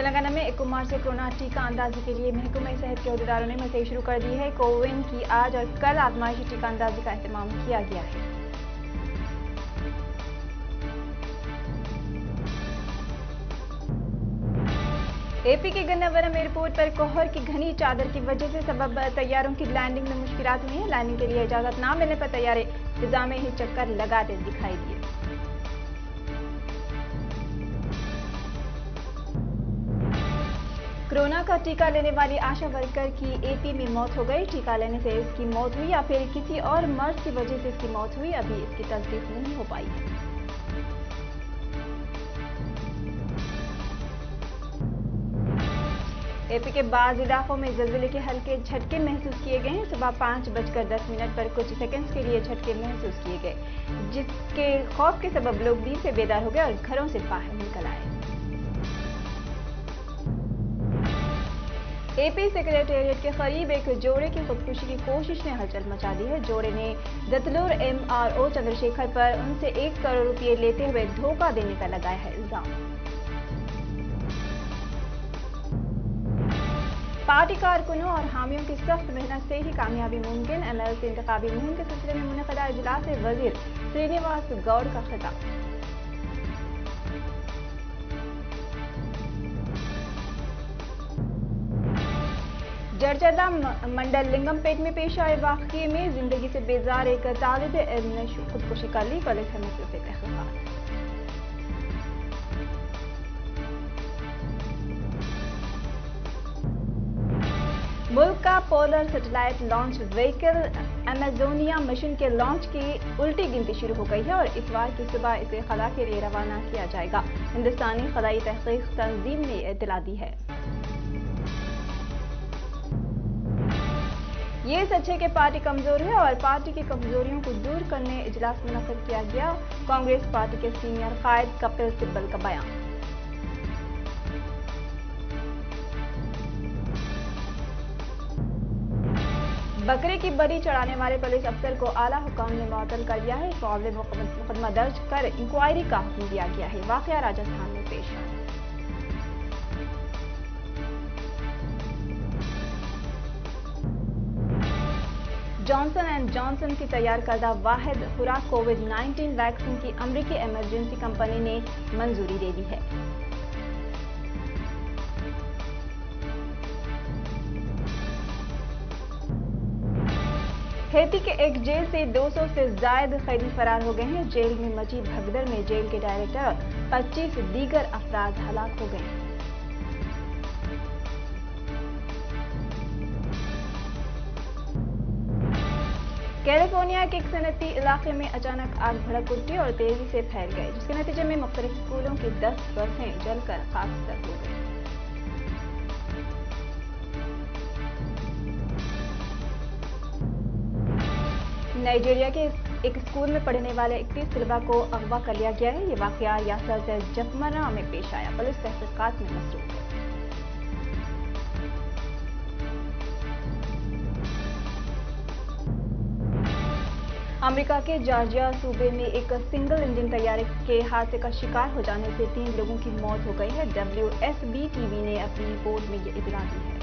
تلنگانہ میں 1 مارچ سے کورونا ٹیکہ اندازی کے لیے محکمہ صحت کے عہدیداروں نے مساعی شروع کر دی ہے۔ کووِن کی آج اور کل آزمائشی ٹیکہ اندازی کا اہتمام کیا گیا ہے۔ اے پی کے گناورم ایئرپورٹ پر کوہر کی گھنی چادر کی وجہ سے سبب طیاروں کی لینڈنگ میں مشکلات ہوئی ہیں۔ لینڈنگ کے لیے اجازت نہ ملنے پر طیارے فضا میں ہی چکر لگاتے دکھائی دیے۔ کورونا کا ٹیکہ لینے والی آشا ورکر کی اے پی میں موت ہو گئی۔ ٹیکہ لینے سے اس کی موت ہوئی یا پھر کسی اور مرض کی وجہ سے اس کی موت ہوئی، ابھی اس کی تصدیق نہیں ہو پائی ہے۔ اے پی کے بعض علاقوں میں زلزلے کے ہلکے جھٹکے محسوس کیے گئے ہیں۔ صبح 5:10 پر کچھ سیکنڈز کے لیے جھٹکے محسوس کیے گئے، جس کے خوف کے سبب لوگ دیر سے بیدار ہو گئے اور گھروں سے باہر نکل آئے۔ اے پی سیکریٹریٹ کے قریب ایک جوڑے کی خودکشی کی کوشش نے ہلچل مچا دی ہے۔ جوڑے نے دتلور MRO چندرشیکھر پر ان سے 1 کروڑ روپے لیتے ہوئے دھوکہ دینے کا لگایا ہے الزام۔ پارٹی کارکنوں اور حامیوں کی سخت محنت سے ہی کامیابی ممکن۔ MLC انتخابی مہم کے سلسلے میں منعقدہ اجلاس سے وزیر سرینیواس گوڑ کا خطاب۔ جڑچردہ منڈل لنگم پیٹ میں پیش آئے واقعے میں زندگی سے بیزار ایک طالب علم نے خودکشی کر لی، پولیس ہے مسئلے سے تحقیقات۔ ملک کا polar satellite launch vehicle Amazonia mission کے لانچ کی الٹی گنتی شروع ہو گئی ہے اور اتوار کی صبح اسے خلا کے لیے روانہ کیا جائے گا، ہندوستانی خلائی تحقیق تنظیم نے اطلاع دی ہے۔ یہ سچ ہے کہ پارٹی کمزور ہے اور پارٹی کی کمزوریوں کو دور کرنے اجلاس منعقد کیا گیا، کانگریس پارٹی کے سینئر قائد کپل سبل کا بیان۔ بکرے کی بلی چڑھانے والے پولیس افسر کو اعلیٰ حکام نے معطل کر دیا ہے۔ اس معاملے میں مقدمہ درج کر انکوائری کا حکم دیا گیا ہے۔ واقعہ راجستھان میں پیش آیا۔ جانسن اینڈ جانسن کی تیار کردہ واحد خوراک کووڈ-19 ویکسین کی امریکی ایمرجنسی کمپنی نے منظوری دے دی ہے۔ ہیتی کے ایک جیل سے 200 سے زائد قیدی فرار ہو گئے ہیں۔ جیل میں مچی بھگدڑ میں جیل کے ڈائریکٹر اور 25 دیگر افراد ہلاک ہو گئے ہیں۔ کیلیفورنیا کے ایک صنعتی علاقے میں اچانک آگ بھڑک اٹھی اور تیزی سے پھیل گئی، جس کے نتیجے میں مختلف اسکولوں کی 10 بسیں جل کر خاکستر ہو گئیں۔ نائجیریا کے ایک اسکول میں پڑھنے والے 31 طلباء کو اغوا کر لیا گیا ہے۔ یہ واقعہ ریاست جفمرہ میں پیش آیا، پولیس تحقیقات میں مصروف ہے۔ امریکہ کے جارجیا صوبے میں ایک سنگل انجن طیارے کے حادثے کا شکار ہو جانے سے 3 لوگوں کی موت ہو گئی ہے۔ WSB-TV نے اپنی رپورٹ میں یہ اطلاع دی ہے۔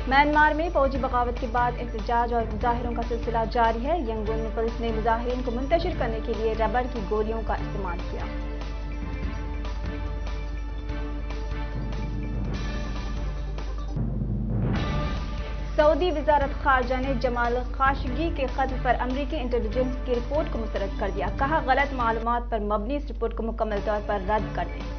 میانمار میں فوجی بغاوت کے بعد احتجاج اور مظاہروں کا سلسلہ جاری ہے۔ ینگون میں پولیس نے مظاہرین کو منتشر کرنے کے لیے ربڑ کی گولیوں کا استعمال کیا۔ سعودی وزارت خارجہ نے جمال خاشقجی کے قتل پر امریکی انٹیلیجنس کی رپورٹ کو مسترد کر دیا، کہا غلط معلومات پر مبنی اس رپورٹ کو مکمل طور پر رد کر دیں۔